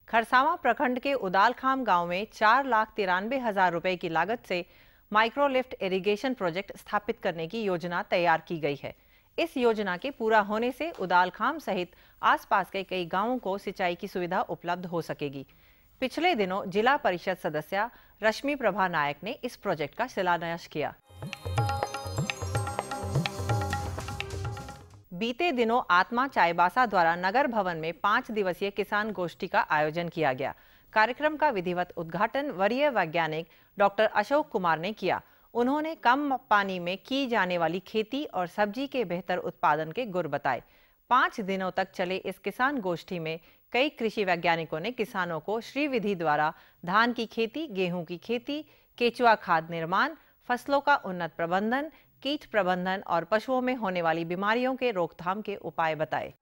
खरसावां प्रखंड के उदालखाम गांव में 4,93,000 रुपए की लागत से माइक्रोलिफ्ट इरिगेशन प्रोजेक्ट स्थापित करने की योजना तैयार की गई है। इस योजना के पूरा होने से उदालखाम सहित आसपास के कई गांवों को सिंचाई की सुविधा उपलब्ध हो सकेगी। पिछले दिनों जिला परिषद सदस्य रश्मि प्रभा नायक ने इस प्रोजेक्ट का शिलान्यास किया। बीते दिनों आत्मा चाईबासा द्वारा नगर भवन में 5 दिवसीय किसान गोष्ठी का आयोजन किया गया। कार्यक्रम का विधिवत उद्घाटन वरीय वैज्ञानिक डॉक्टर अशोक कुमार ने किया। उन्होंने कम पानी में की जाने वाली खेती और सब्जी के बेहतर उत्पादन के गुर बताए। 5 दिनों तक चले इस किसान गोष्ठी में कई कृषि वैज्ञानिकों ने किसानों को श्री विधि द्वारा धान की खेती, गेहूं की खेती, केचुआ खाद निर्माण, फसलों का उन्नत प्रबंधन, कीट प्रबंधन और पशुओं में होने वाली बीमारियों के रोकथाम के उपाय बताए।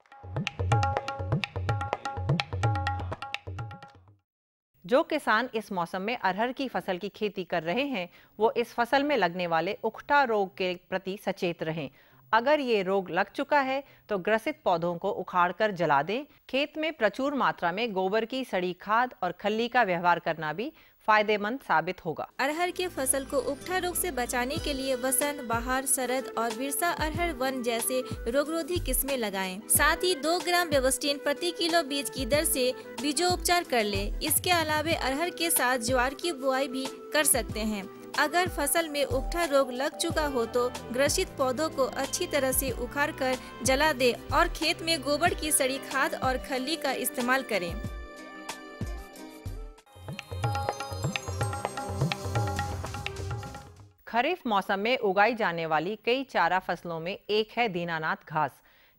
जो किसान इस मौसम में अरहर की फसल की खेती कर रहे हैं, वो इस फसल में लगने वाले उकठा रोग के प्रति सचेत रहें। अगर ये रोग लग चुका है तो ग्रसित पौधों को उखाड़कर जला दें। खेत में प्रचुर मात्रा में गोबर की सड़ी खाद और खल्ली का व्यवहार करना भी फायदेमंद साबित होगा। अरहर के फसल को उकठा रोग से बचाने के लिए वसंत, बहार, शरद और बिरसा अरहर वन जैसे रोगरोधी किस्में लगाएं। साथ ही 2 ग्राम बेवस्टीन प्रति किलो बीज की दर से बीजोपचार कर ले। इसके अलावा अरहर के साथ ज्वार की बुआई भी कर सकते हैं। अगर फसल में उकठा रोग लग चुका हो तो ग्रसित पौधों को अच्छी तरह से उखाड़कर जला दे और खेत में गोबर की सड़ी खाद और खल्ली का इस्तेमाल करें। खरीफ मौसम में उगाई जाने वाली कई चारा फसलों में एक है दीनानाथ घास।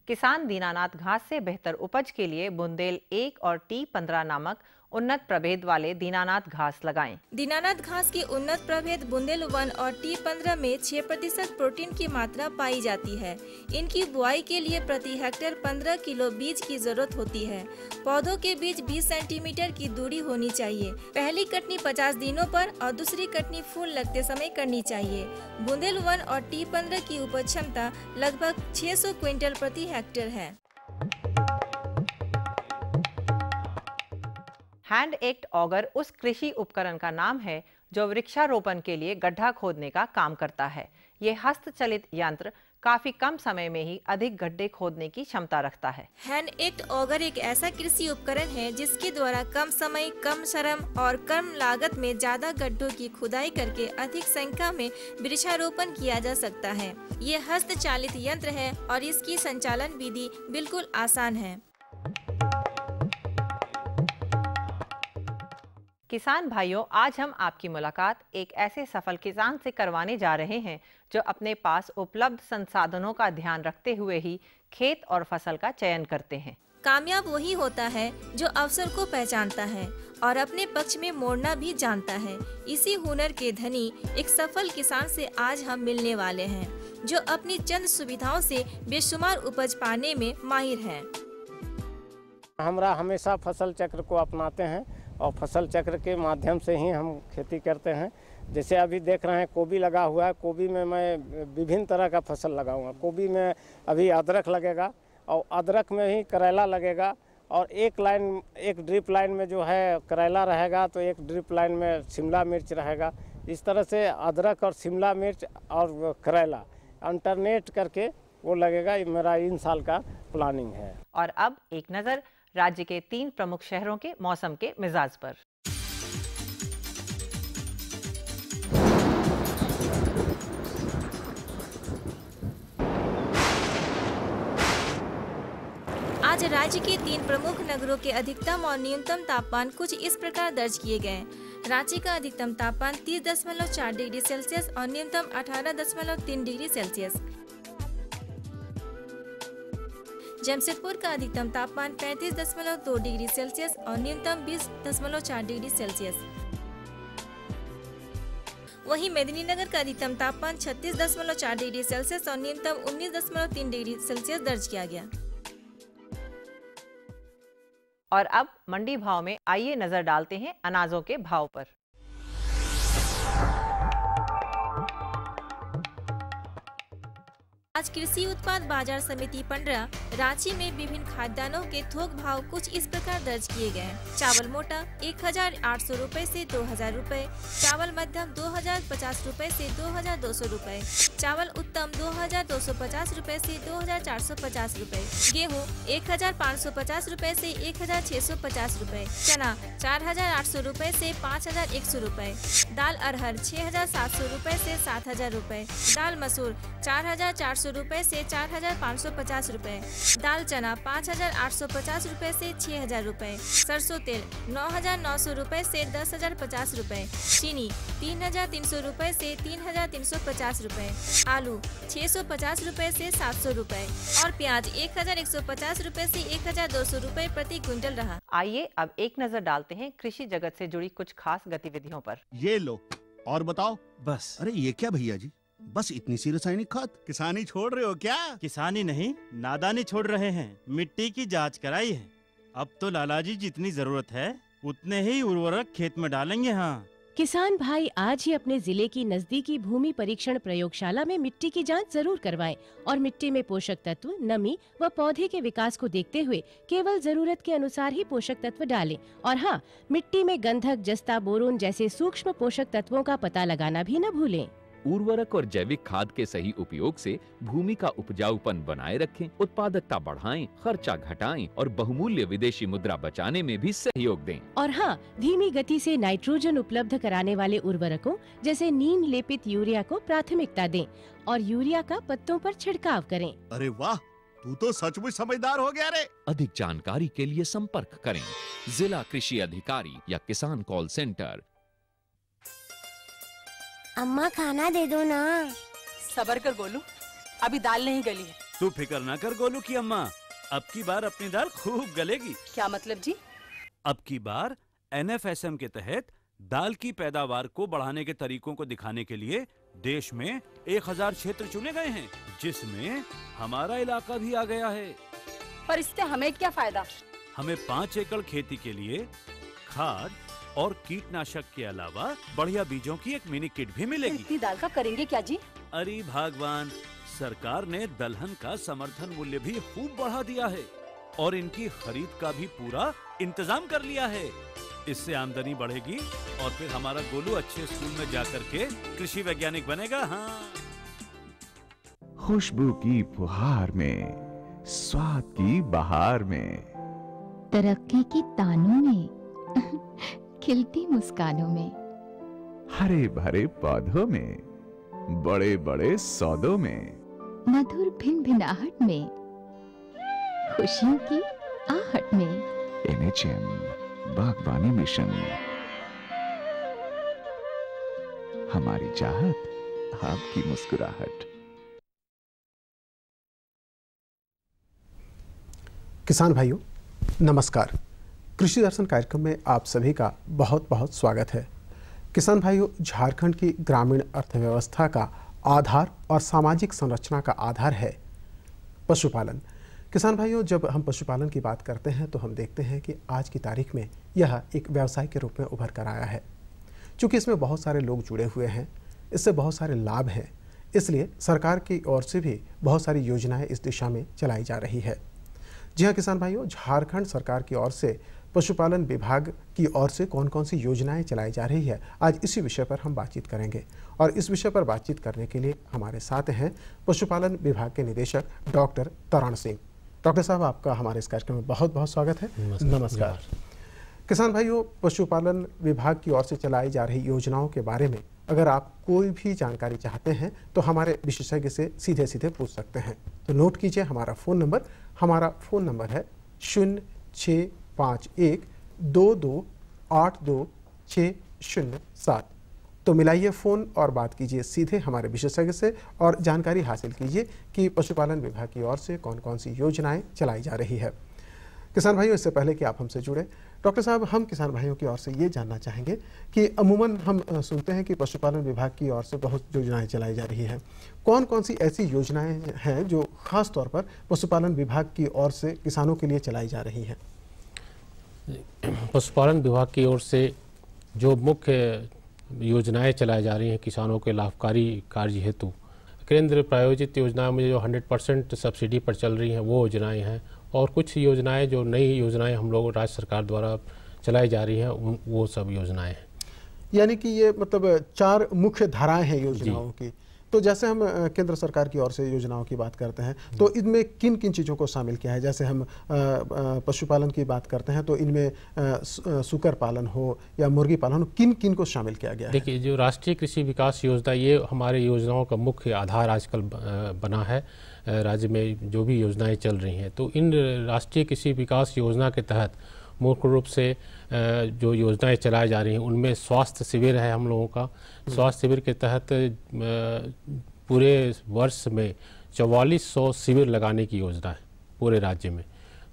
किसान दीनानाथ घास से बेहतर उपज के लिए बुंदेल 1 और T15 नामक उन्नत प्रभेद वाले दीनानाथ घास लगाएं। दीनानाथ घास के उन्नत प्रभेद बुंदेल 1 और T15 में 6% प्रोटीन की मात्रा पाई जाती है। इनकी बुआई के लिए प्रति हेक्टेयर 15 किलो बीज की जरूरत होती है। पौधों के बीच 20 सेंटीमीटर की दूरी होनी चाहिए। पहली कटनी 50 दिनों पर और दूसरी कटनी फूल लगते समय करनी चाहिए। बुंदेल 1 और T15 की उपज क्षमता लगभग 600 क्विंटल प्रति हेक्टेयर है। हैंड एक्ट ऑगर उस कृषि उपकरण का नाम है जो वृक्षारोपण के लिए गड्ढा खोदने का काम करता है। ये हस्तचलित यंत्र काफी कम समय में ही अधिक गड्ढे खोदने की क्षमता रखता है। हैंड एक्ट ऑगर एक ऐसा कृषि उपकरण है जिसके द्वारा कम समय, कम श्रम और कम लागत में ज्यादा गड्ढों की खुदाई करके अधिक संख्या में वृक्षारोपण किया जा सकता है। ये हस्तचालित यंत्र है और इसकी संचालन विधि बिल्कुल आसान है। किसान भाइयों, आज हम आपकी मुलाकात एक ऐसे सफल किसान से करवाने जा रहे हैं जो अपने पास उपलब्ध संसाधनों का ध्यान रखते हुए ही खेत और फसल का चयन करते हैं। कामयाब वही होता है जो अवसर को पहचानता है और अपने पक्ष में मोड़ना भी जानता है। इसी हुनर के धनी एक सफल किसान से आज हम मिलने वाले हैं जो अपनी चंद सुविधाओं से बेशुमार उपज पाने में माहिर है। हमरा हमेशा फसल चक्र को अपनाते हैं और फसल चक्र के माध्यम से ही हम खेती करते हैं। जैसे अभी देख रहे हैं कोबी लगा हुआ है। कोबी में मैं विभिन्न तरह का फसल लगाऊंगा। कोबी में अभी अदरक लगेगा और अदरक में ही करेला लगेगा और एक ड्रिप लाइन में जो है करेला रहेगा तो एक ड्रिप लाइन में शिमला मिर्च रहेगा। इस तरह से अदरक और शिमला मिर्च और करेला अल्टरनेट करके वो लगेगा। मेरा इन साल का प्लानिंग है। और अब एक नज़र राज्य के 3 प्रमुख शहरों के मौसम के मिजाज पर। आज राज्य के 3 प्रमुख नगरों के अधिकतम और न्यूनतम तापमान कुछ इस प्रकार दर्ज किए गए। रांची का अधिकतम तापमान 30.4 डिग्री सेल्सियस और न्यूनतम 18.3 डिग्री सेल्सियस। जमशेदपुर का अधिकतम तापमान 35.2 डिग्री सेल्सियस और न्यूनतम 20.4 डिग्री सेल्सियस। वहीं मेदिनीनगर का अधिकतम तापमान 36.4 डिग्री सेल्सियस और न्यूनतम 19.3 डिग्री सेल्सियस दर्ज किया गया। और अब मंडी भाव में आइए नजर डालते हैं अनाजों के भाव पर। आज कृषि उत्पाद बाजार समिति पंडरा रांची में विभिन्न खाद्यान्नों के थोक भाव कुछ इस प्रकार दर्ज किए गए हैं। चावल मोटा 1800 रूपए से 2000 रूपए, चावल मध्यम 2050 रूपए से 2200 रूपए, चावल उत्तम 2250 रूपए से 2450 रूपए, गेहूँ 1550 रूपए से 1650 रूपए, चना 4800 रूपए से 5100 रूपए, दाल अरहर 6700 रूपए से 7000 रूपए, दाल मसूर 4400 रूपए से 4550 रूपए, दाल चना 5850 रूपए से 6000 रूपए, सरसों तेल 9900 रूपए से 10050 रूपए, चीनी 3300 रूपए से 3350 रूपए, आलू 650 रूपए से 700 रूपए और प्याज 1150 रूपए से 1200 रूपए प्रति क्विंटल रहा। आइए अब एक नजर डालते हैं कृषि जगत से जुड़ी कुछ खास गतिविधियों पर। ये लो और बताओ। बस। अरे ये क्या भैया जी, बस इतनी सी रासायनिक खाद? किसानी छोड़ रहे हो क्या? किसानी नहीं, नादानी छोड़ रहे हैं। मिट्टी की जांच कराई है। अब तो लालाजी जितनी जरूरत है उतने ही उर्वरक खेत में डालेंगे। हाँ, किसान भाई आज ही अपने जिले की नजदीकी भूमि परीक्षण प्रयोगशाला में मिट्टी की जांच जरूर करवाएं और मिट्टी में पोषक तत्व, नमी व पौधे के विकास को देखते हुए केवल जरूरत के अनुसार ही पोषक तत्व डालें। और हाँ, मिट्टी में गंधक, जस्ता, बोरोन जैसे सूक्ष्म पोषक तत्वों का पता लगाना भी न भूलें। उर्वरक और जैविक खाद के सही उपयोग से भूमि का उपजाऊपन बनाए रखें, उत्पादकता बढ़ाएं, खर्चा घटाएं और बहुमूल्य विदेशी मुद्रा बचाने में भी सहयोग दें। और हाँ, धीमी गति से नाइट्रोजन उपलब्ध कराने वाले उर्वरकों जैसे नीम लेपित यूरिया को प्राथमिकता दें और यूरिया का पत्तों पर छिड़काव करें। अरे वाह, तू तो सचमुच समझदार हो गया रे। अधिक जानकारी के लिए संपर्क करें जिला कृषि अधिकारी या किसान कॉल सेंटर। अम्मा खाना दे दो ना। सबर कर गोलू, अभी दाल नहीं गली है। तू फिक्र ना कर गोलू की अम्मा, अब की बार अपनी दाल खूब गलेगी। क्या मतलब जी? अब की बार NFSM के तहत दाल की पैदावार को बढ़ाने के तरीकों को दिखाने के लिए देश में 1000 क्षेत्र चुने गए हैं, जिसमें हमारा इलाका भी आ गया है। पर इससे हमें क्या फायदा? हमें 5 एकड़ खेती के लिए खाद और कीटनाशक के अलावा बढ़िया बीजों की एक मिनी किट भी मिलेगी। इतनी दाल का करेंगे क्या जी? अरे भगवान, सरकार ने दलहन का समर्थन मूल्य भी खूब बढ़ा दिया है और इनकी खरीद का भी पूरा इंतजाम कर लिया है। इससे आमदनी बढ़ेगी और फिर हमारा गोलू अच्छे स्कूल में जाकर के कृषि वैज्ञानिक बनेगा। हाँ, खुशबू की फुहार में, स्वाद की बहार में, तरक्की की तानों में, खिलती मुस्कानों में, हरे भरे पौधों में, बड़े बड़े सौदों में, मधुर भिनभिनाहट में, खुशियों की आहट में। NHM बागवानी मिशन, हमारी चाहत, आपकी मुस्कुराहट। किसान भाइयों नमस्कार। कृषि दर्शन कार्यक्रम में आप सभी का बहुत बहुत स्वागत है। किसान भाइयों, झारखंड की ग्रामीण अर्थव्यवस्था का आधार और सामाजिक संरचना का आधार है पशुपालन। किसान भाइयों, जब हम पशुपालन की बात करते हैं तो हम देखते हैं कि आज की तारीख में यह एक व्यवसाय के रूप में उभर कर आया है। चूँकि इसमें बहुत सारे लोग जुड़े हुए हैं, इससे बहुत सारे लाभ हैं, इसलिए सरकार की ओर से भी बहुत सारी योजनाएं इस दिशा में चलाई जा रही है। जी हाँ किसान भाइयों, झारखंड सरकार की ओर से पशुपालन विभाग की ओर से कौन कौन सी योजनाएं चलाई जा रही है, आज इसी विषय पर हम बातचीत करेंगे। और इस विषय पर बातचीत करने के लिए हमारे साथ हैं पशुपालन विभाग के निदेशक डॉक्टर तरण सिंह। डॉक्टर साहब, आपका हमारे इस कार्यक्रम में बहुत बहुत स्वागत है। नमस्कार। किसान भाइयों, पशुपालन विभाग की ओर से चलाई जा रही योजनाओं के बारे में अगर आप कोई भी जानकारी चाहते हैं तो हमारे विशेषज्ञ से सीधे सीधे पूछ सकते हैं। तो नोट कीजिए हमारा फ़ोन नंबर। हमारा फ़ोन नंबर है 065122826007। तो मिलाइए फ़ोन और बात कीजिए सीधे हमारे विशेषज्ञ से और जानकारी हासिल कीजिए कि पशुपालन विभाग की ओर से कौन कौन सी योजनाएं चलाई जा रही है। किसान भाइयों, इससे पहले कि आप हमसे जुड़े, डॉक्टर साहब, हम किसान भाइयों की ओर से ये जानना चाहेंगे कि अमूमन हम सुनते हैं कि पशुपालन विभाग की ओर से बहुत योजनाएं चलाई जा रही हैं। कौन कौन सी ऐसी योजनाएं हैं जो खास तौर पर पशुपालन विभाग की ओर से किसानों के लिए चलाई जा रही हैं? पशुपालन विभाग की ओर से जो मुख्य योजनाएं चलाई जा रही हैं किसानों के लाभकारी कार्य हेतु, केंद्र प्रायोजित योजनाएं में जो 100% सब्सिडी पर चल रही हैं वो योजनाएं हैं, और कुछ योजनाएं जो नई योजनाएं हम लोग राज्य सरकार द्वारा चलाई जा रही हैं वो सब योजनाएं हैं। यानी कि ये मतलब 4 मुख्य धाराएं हैं योजनाओं की। तो जैसे हम केंद्र सरकार की ओर से योजनाओं की बात करते हैं तो इनमें किन किन चीज़ों को शामिल किया है? जैसे हम पशुपालन की बात करते हैं तो इनमें सूकर पालन हो या मुर्गी पालन हो, किन किन को शामिल किया गया है? देखिए, जो राष्ट्रीय कृषि विकास योजना ये हमारे योजनाओं का मुख्य आधार आजकल बना है। राज्य में जो भी योजनाएं चल रही हैं तो इन राष्ट्रीय कृषि विकास योजना के तहत मुख्य रूप से जो योजनाएं चलाई जा रही हैं उनमें स्वास्थ्य शिविर है हम लोगों का। स्वास्थ्य शिविर के तहत पूरे वर्ष में 4400 शिविर लगाने की योजना है पूरे राज्य में।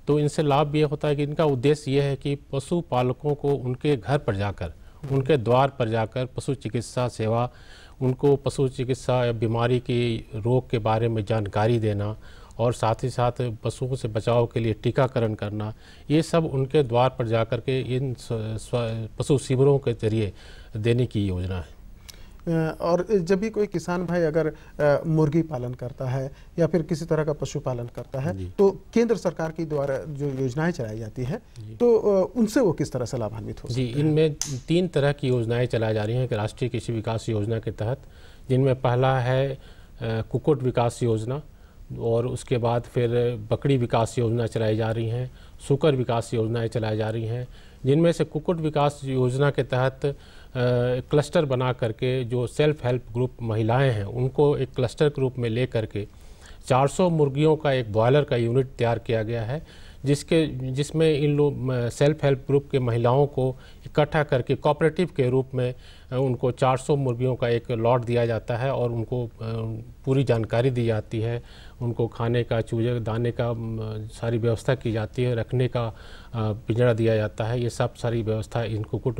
तो इनसे लाभ ये होता है कि इनका उद्देश्य ये है कि पशु पालकों को उनके घर पर जाकर, उनके द्वार पर जाकर पशु चिकित्सा सेवा, उनको पशु चिकित्सा या बीमारी की रोग के बारे में जानकारी देना और साथ ही साथ पशुओं से बचाव के लिए टीकाकरण करना, ये सब उनके द्वार पर जाकर के इन पशु शिविरों के जरिए देने की योजना है। और जब भी कोई किसान भाई अगर मुर्गी पालन करता है या फिर किसी तरह का पशुपालन करता है तो केंद्र सरकार की द्वारा जो योजनाएं चलाई जाती है तो उनसे वो किस तरह से लाभान्वित हो सकते हैं? इनमें 3 तरह की योजनाएं चलाई जा रही हैं कि राष्ट्रीय कृषि विकास योजना के तहत, जिनमें पहला है कुक्कुट विकास योजना, और उसके बाद फिर बकरी विकास योजना चलाई जा रही हैं, सूकर विकास योजनाएं चलाई जा रही हैं। जिनमें से कुक्कुट विकास योजना के तहत क्लस्टर बना करके जो सेल्फ हेल्प ग्रुप महिलाएं हैं उनको एक क्लस्टर के रूप में ले करके 400 मुर्गियों का एक बॉयलर का यूनिट तैयार किया गया है, जिसमें इन लोग सेल्फ हेल्प ग्रुप के महिलाओं को इकट्ठा करके कोऑपरेटिव के रूप में उनको 400 मुर्गियों का एक लॉट दिया जाता है और उनको पूरी जानकारी दी जाती है, उनको खाने का, चूजे दाने का सारी व्यवस्था की जाती है, रखने का पिंजरा दिया जाता है। ये सब सारी व्यवस्था इन कुक्कुट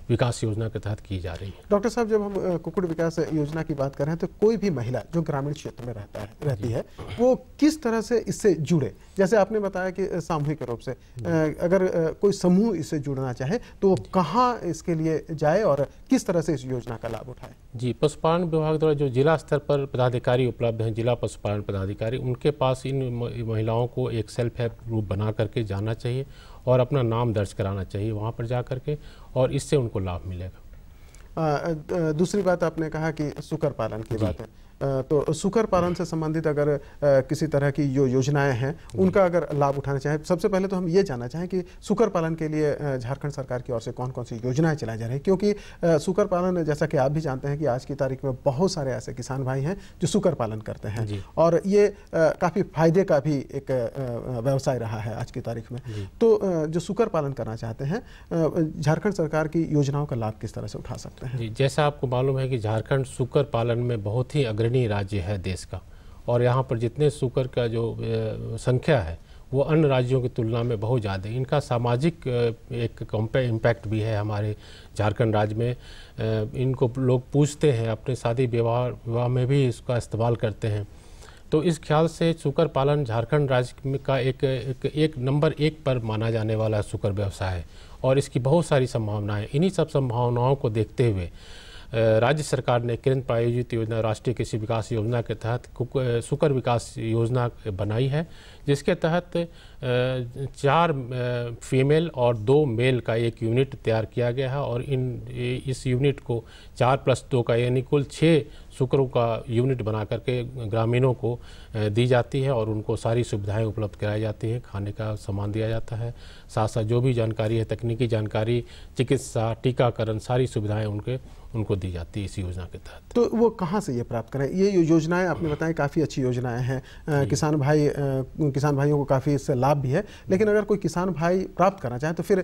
विकास योजना के तहत की जा रही है। डॉक्टर साहब, जब हम कुक्कुट विकास योजना की बात कर रहे हैं तो कोई भी महिला जो ग्रामीण क्षेत्र में रहती है वो किस तरह से इससे जुड़े? जैसे आपने बताया कि सामूहिक रूप से अगर कोई समूह इससे जुड़ना चाहे तो कहाँ इसके लिए जाए और किस तरह से इस योजना का लाभ उठाए? जी, पशुपालन विभाग द्वारा जो जिला स्तर पर पदाधिकारी उपलब्ध हैं, जिला पशुपालन पदाधिकारी, उनके पास इन महिलाओं को एक सेल्फ हेल्प ग्रुप बना करके जाना चाहिए और अपना नाम दर्ज कराना चाहिए वहाँ पर जा करके, और इससे उनको लाभ मिलेगा। दूसरी बात आपने कहा कि सूकर पालन की बात है, तो सूकर पालन से संबंधित अगर किसी तरह की जो योजनाएं हैं उनका अगर लाभ उठाना चाहे, सबसे पहले तो हम ये जानना चाहें कि सूकर पालन के लिए झारखंड सरकार की ओर से कौन कौन सी योजनाएं चलाई जा रही हैं, क्योंकि सूकर पालन जैसा कि आप भी जानते हैं कि आज की तारीख में बहुत सारे ऐसे किसान भाई हैं जो सूकर पालन करते हैं और ये काफ़ी फायदे का भी एक व्यवसाय रहा है आज की तारीख में। तो जो सूकर पालन करना चाहते हैं, झारखंड सरकार की योजनाओं का लाभ किस तरह से उठा सकते हैं? जैसा आपको मालूम है कि झारखंड सूकर पालन में बहुत ही अग्रणी राज्य है देश का, और यहाँ पर जितने सूकर का जो संख्या है वो अन्य राज्यों की तुलना में बहुत ज़्यादा है। इनका सामाजिक एक इम्पैक्ट भी है हमारे झारखंड राज्य में। इनको लोग पूछते हैं, अपने शादी विवाह में भी इसका इस्तेमाल करते हैं। तो इस ख्याल से सूकर पालन झारखंड राज्य का एक नंबर 1 पर माना जाने वाला सूकर व्यवसाय है और इसकी बहुत सारी संभावनाएं। इन्हीं सब संभावनाओं को देखते हुए राज्य सरकार ने केंद्र प्रायोजित योजना राष्ट्रीय कृषि विकास योजना के तहत सूकर विकास योजना बनाई है, जिसके तहत 4 फीमेल और 2 मेल का एक यूनिट तैयार किया गया है और इस यूनिट को 4+2 का यानी कुल 6 सूकरों का यूनिट बना करके ग्रामीणों को दी जाती है और उनको सारी सुविधाएं उपलब्ध कराई जाती हैं। खाने का सामान दिया जाता है, साथ साथ जो भी जानकारी है, तकनीकी जानकारी, चिकित्सा, टीकाकरण, सारी सुविधाएं उनको दी जाती है इस योजना के तहत। तो वो कहाँ से ये प्राप्त करें? ये योजनाएं आपने बताया काफ़ी अच्छी योजनाएं हैं, किसान भाइयों को काफ़ी इससे लाभ भी है, लेकिन अगर कोई किसान भाई प्राप्त करना चाहे तो फिर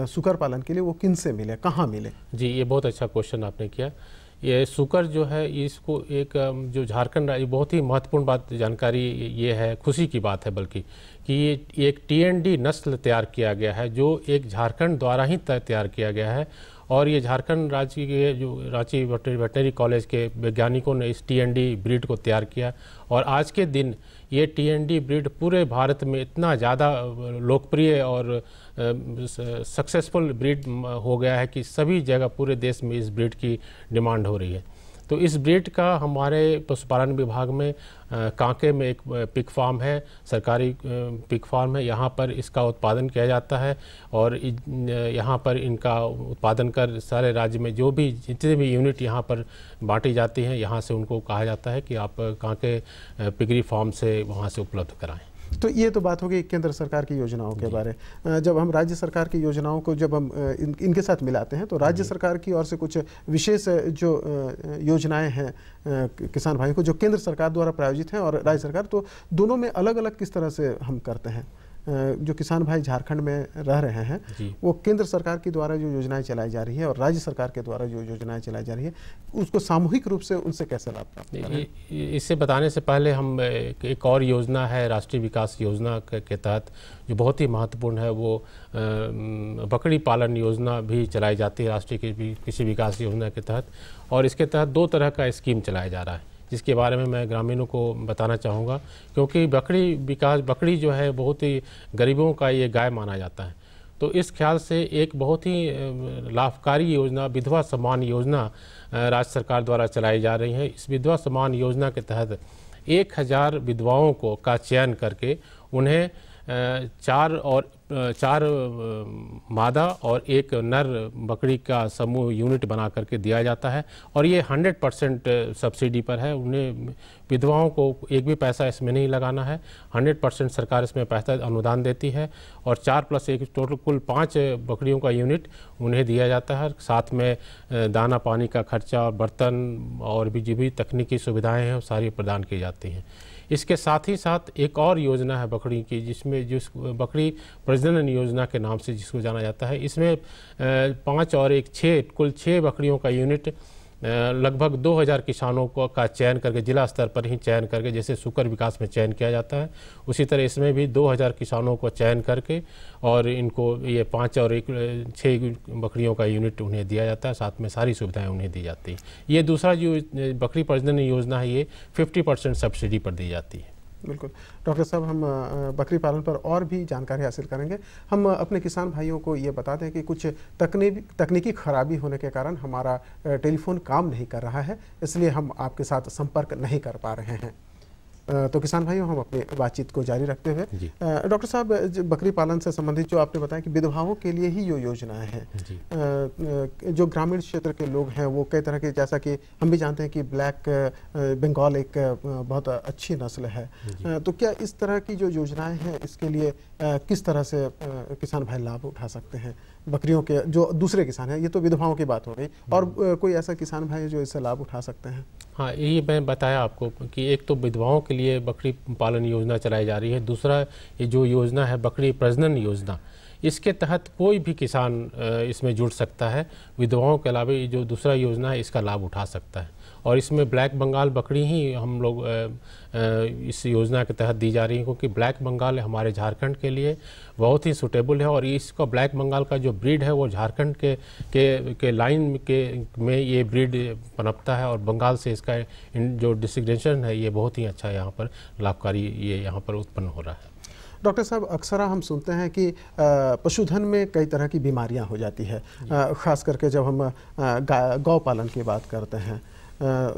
सूकर पालन के लिए वो किन से मिले, कहाँ मिले? जी, ये बहुत अच्छा क्वेश्चन आपने किया। ये सूकर जो है, इसको एक जो झारखंड राज्य, बहुत ही महत्वपूर्ण बात जानकारी ये है, खुशी की बात है बल्कि, कि ये एक TND नस्ल तैयार किया गया है जो एक झारखंड द्वारा ही तैयार किया गया है और ये झारखंड राज्य के जो रांची वेटनरी कॉलेज के वैज्ञानिकों ने इस TND ब्रीड को तैयार किया और आज के दिन ये TND ब्रीड पूरे भारत में इतना ज़्यादा लोकप्रिय और सक्सेसफुल ब्रीड हो गया है कि सभी जगह पूरे देश में इस ब्रीड की डिमांड हो रही है। तो इस ब्रीड का हमारे पशुपालन विभाग में कांके में एक पिग फार्म है, सरकारी पिग फार्म है। यहाँ पर इसका उत्पादन किया जाता है और यहाँ पर इनका उत्पादन कर सारे राज्य में जो भी जितने भी यूनिट यहाँ पर बांटी जाती हैं, यहाँ से उनको कहा जाता है कि आप कांके पिगरी फार्म से वहाँ से उपलब्ध कराएं। तो ये तो बात होगी केंद्र सरकार की योजनाओं के बारे। जब हम राज्य सरकार की योजनाओं को जब हम इनके साथ मिलाते हैं तो राज्य सरकार की ओर से कुछ विशेष जो योजनाएं हैं किसान भाइयों को जो केंद्र सरकार द्वारा प्रायोजित हैं और राज्य सरकार, तो दोनों में अलग अलग किस तरह से हम करते हैं? जो किसान भाई झारखंड में रह रहे हैं वो केंद्र सरकार के द्वारा जो योजनाएं चलाई जा रही है और राज्य सरकार के द्वारा जो योजनाएं चलाई जा रही है उसको सामूहिक रूप से उनसे कैसे लाभ प्राप्त करें? इससे बताने से पहले हम एक और योजना है राष्ट्रीय विकास योजना के तहत जो बहुत ही महत्वपूर्ण है, वो बकरी पालन योजना भी चलाई जाती है राष्ट्रीय कृषि विकास योजना के तहत। और इसके तहत 2 तरह का स्कीम चलाया जा रहा है जिसके बारे में मैं ग्रामीणों को बताना चाहूँगा, क्योंकि बकरी जो है बहुत ही गरीबों का ये गाय माना जाता है। तो इस ख्याल से एक बहुत ही लाभकारी योजना विधवा सम्मान योजना राज्य सरकार द्वारा चलाई जा रही है। इस विधवा सम्मान योजना के तहत 1000 विधवाओं का चयन करके उन्हें 4 मादा और 1 नर बकरी का समूह यूनिट बना करके दिया जाता है और ये 100% सब्सिडी पर है। उन्हें विधवाओं को एक भी पैसा इसमें नहीं लगाना है, 100% सरकार इसमें पैसा अनुदान देती है और 4+1 टोटल कुल 5 बकरियों का यूनिट उन्हें दिया जाता है। साथ में दाना पानी का खर्चा और बर्तन और भी जो भी तकनीकी सुविधाएँ हैं वो सारी प्रदान की जाती हैं। इसके साथ ही साथ एक और योजना है बकरी की जिस बकरी प्रजनन योजना के नाम से जिसको जाना जाता है। इसमें 5 और 1 6 कुल 6 बकरियों का यूनिट लगभग 2000 किसानों का चयन करके जिला स्तर पर ही चयन करके, जैसे सुकर विकास में चयन किया जाता है उसी तरह इसमें भी 2000 किसानों को चयन करके और इनको ये 5 और 6 बकरियों का यूनिट उन्हें दिया जाता है, साथ में सारी सुविधाएं उन्हें दी जाती हैं। ये दूसरा जो बकरी प्रजनन योजना है ये 50% सब्सिडी पर दी जाती है। बिल्कुल डॉक्टर साहब, हम बकरी पालन पर और भी जानकारी हासिल करेंगे। हम अपने किसान भाइयों को ये बता दें कि कुछ तकनीकी खराबी होने के कारण हमारा टेलीफोन काम नहीं कर रहा है, इसलिए हम आपके साथ संपर्क नहीं कर पा रहे हैं। तो किसान भाइयों, हम अपनी बातचीत को जारी रखते हुए डॉक्टर साहब, बकरी पालन से संबंधित जो आपने बताया कि विधवाओं के लिए ही जो योजनाएं हैं, जो ग्रामीण क्षेत्र के लोग हैं वो कई तरह के, जैसा कि हम भी जानते हैं कि ब्लैक बंगाल एक बहुत अच्छी नस्ल है, तो क्या इस तरह की जो योजनाएं हैं इसके लिए किस तरह से किसान भाई लाभ उठा सकते हैं? बकरियों के जो दूसरे किसान हैं, ये तो विधवाओं की बात हो गई, और कोई ऐसा किसान भाई जो इससे लाभ उठा सकते हैं? हाँ, ये मैं बताया आपको कि एक तो विधवाओं के लिए बकरी पालन योजना चलाई जा रही है, दूसरा ये जो योजना है बकरी प्रजनन योजना, इसके तहत कोई भी किसान इसमें जुड़ सकता है। विधवाओं के अलावा ये जो दूसरा योजना है इसका लाभ उठा सकता है और इसमें ब्लैक बंगाल बकरी ही हम लोग इस योजना के तहत दी जा रही है, क्योंकि ब्लैक बंगाल हमारे झारखंड के लिए बहुत ही सूटेबल है और इसका ब्लैक बंगाल का जो ब्रीड है वो झारखंड के लाइन में ये ब्रीड पनपता है और बंगाल से इसका जो डिस्क्रिमिनेशन है ये बहुत ही अच्छा यहाँ पर लाभकारी ये यहाँ पर उत्पन्न हो रहा है। डॉक्टर साहब, अक्सर हम सुनते हैं कि पशुधन में कई तरह की बीमारियां हो जाती है, ख़ास करके जब हम गौ पालन की बात करते हैं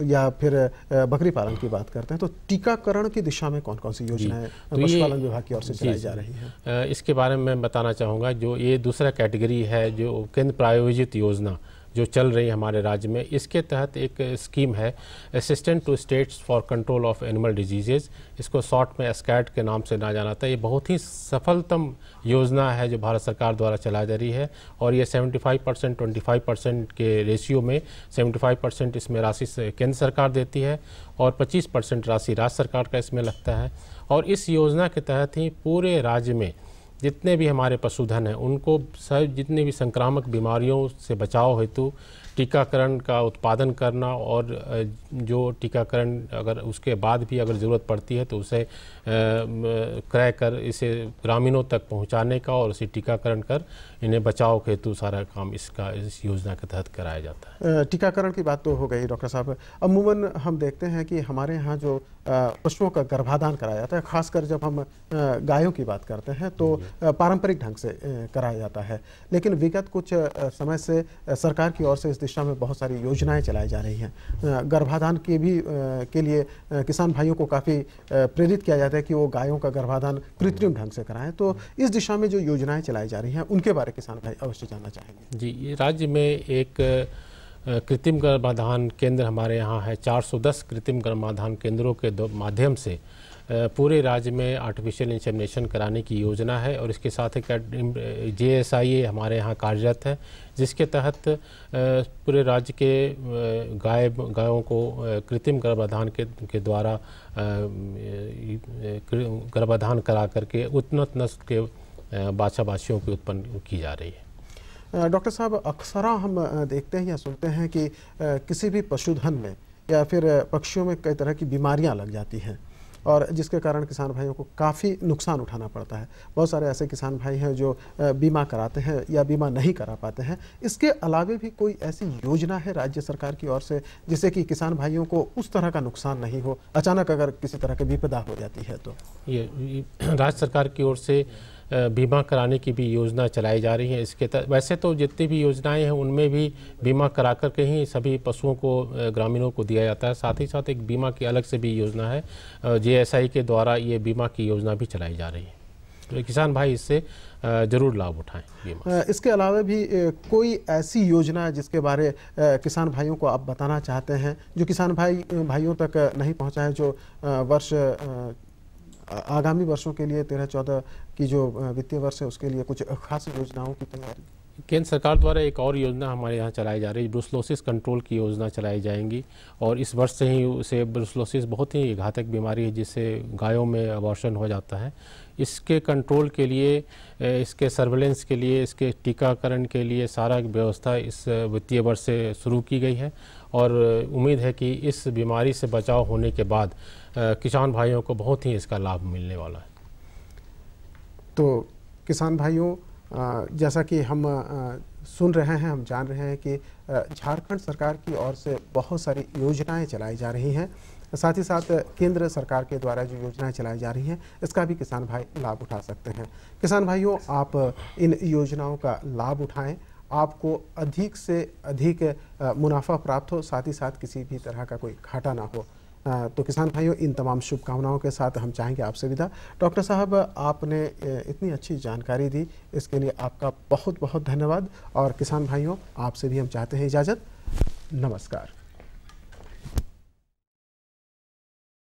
या फिर बकरी पालन की बात करते हैं, तो टीकाकरण की दिशा में कौन कौन सी योजनाएं पशुपालन विभाग की ओर से चलाई जा रही हैं? इसके बारे में मैं बताना चाहूँगा। जो ये दूसरा कैटेगरी है जो केंद्र प्रायोजित योजना जो चल रही है हमारे राज्य में, इसके तहत एक स्कीम है assistant to states for control of animal diseases, इसको शॉर्ट में एस्कैट के नाम से ना जाना था। ये बहुत ही सफलतम योजना है जो भारत सरकार द्वारा चलाई जा रही है और ये 75% 25% के रेशियो में 75% इसमें राशि केंद्र सरकार देती है और 25% राशि राज्य सरकार का इसमें लगता है। और इस योजना के तहत ही पूरे राज्य में जितने भी हमारे पशुधन हैं उनको सब जितने भी संक्रामक बीमारियों से बचाव हेतु टीकाकरण का उत्पादन करना और जो टीकाकरण अगर उसके बाद भी अगर ज़रूरत पड़ती है तो उसे क्रय कर इसे ग्रामीणों तक पहुंचाने का और उसे टीकाकरण कर इन्हें बचाव हेतु सारा काम इस योजना के तहत कराया जाता है। टीकाकरण की बात तो हो गई डॉक्टर साहब, अमूमन हम देखते हैं कि हमारे यहाँ जो पशुओं का गर्भाधान कराया जाता है। खासकर जब हम गायों की बात करते हैं तो पारंपरिक ढंग से कराया जाता है, लेकिन विगत कुछ समय से सरकार की ओर से इस दिशा में बहुत सारी योजनाएं चलाई जा रही हैं। गर्भाधान के लिए किसान भाइयों को काफ़ी प्रेरित किया जाता है कि वो गायों का गर्भाधान कृत्रिम ढंग से कराएं। तो इस दिशा में जो योजनाएं चलाई जा रही हैं उनके बारे किसान भाई अवश्य जानना चाहेंगे। जी, ये राज्य में एक कृत्रिम गर्भाधान केंद्र हमारे यहाँ है। 410 कृत्रिम गर्भाधान केंद्रों के माध्यम से पूरे राज्य में आर्टिफिशियल इंसेमिनेशन कराने की योजना है और इसके साथ एक JSIA हमारे यहाँ कार्यरत है, जिसके तहत पूरे राज्य के गायों को कृत्रिम गर्भाधान के द्वारा गर्भाधान करा करके उन्नत नस्ल के बाछा बाछियों की उत्पन्न की जा रही है। डॉक्टर साहब, अक्सर हम देखते हैं या सुनते हैं कि किसी भी पशुधन में या फिर पक्षियों में कई तरह की बीमारियां लग जाती हैं और जिसके कारण किसान भाइयों को काफ़ी नुकसान उठाना पड़ता है। बहुत सारे ऐसे किसान भाई हैं जो बीमा कराते हैं या बीमा नहीं करा पाते हैं। इसके अलावे भी कोई ऐसी योजना है राज्य सरकार की ओर से जिससे कि किसान भाइयों को उस तरह का नुकसान नहीं हो, अचानक अगर किसी तरह की विपदा हो जाती है तो? ये राज्य सरकार की ओर से बीमा कराने की भी योजना चलाई जा रही है। इसके तहत वैसे तो जितनी भी योजनाएं हैं उनमें भी बीमा करा कर के ही सभी पशुओं को ग्रामीणों को दिया जाता है। साथ ही साथ एक बीमा की अलग से भी योजना है, JSI के द्वारा ये बीमा की योजना भी चलाई जा रही है। तो किसान भाई इससे जरूर लाभ उठाएं बीमा। इसके अलावा भी कोई ऐसी योजना है जिसके बारे किसान भाइयों को आप बताना चाहते हैं जो किसान भाइयों तक नहीं पहुँचा है, जो वर्ष आगामी वर्षों के लिए 13-14 की जो वित्तीय वर्ष है उसके लिए कुछ खास योजनाओं की तैयारी? केंद्र सरकार द्वारा एक और योजना हमारे यहाँ चलाई जा रही है, ब्रुसलोसिस कंट्रोल की योजना चलाई जाएंगी और इस वर्ष से ही उसे ब्रुसलोसिस बहुत ही घातक बीमारी है जिससे गायों में अबॉर्शन हो जाता है। इसके कंट्रोल के लिए, इसके सर्वेलेंस के लिए, इसके टीकाकरण के लिए सारा व्यवस्था इस वित्तीय वर्ष से शुरू की गई है और उम्मीद है कि इस बीमारी से बचाव होने के बाद किसान भाइयों को बहुत ही इसका लाभ मिलने वाला है। तो किसान भाइयों, जैसा कि हम सुन रहे हैं, हम जान रहे हैं कि झारखंड सरकार की ओर से बहुत सारी योजनाएं चलाई जा रही हैं। साथ ही साथ केंद्र सरकार के द्वारा जो योजनाएं चलाई जा रही हैं इसका भी किसान भाई लाभ उठा सकते हैं। किसान भाइयों, आप इन योजनाओं का लाभ उठाएं, आपको अधिक से अधिक मुनाफा प्राप्त हो, साथ ही साथ किसी भी तरह का कोई घाटा ना हो। तो किसान भाइयों, इन तमाम शुभकामनाओं के साथ हम चाहेंगे आपसे विदा। डॉक्टर साहब, आपने इतनी अच्छी जानकारी दी, इसके लिए आपका बहुत बहुत धन्यवाद। और किसान भाइयों, आपसे भी हम चाहते हैं इजाज़त। नमस्कार।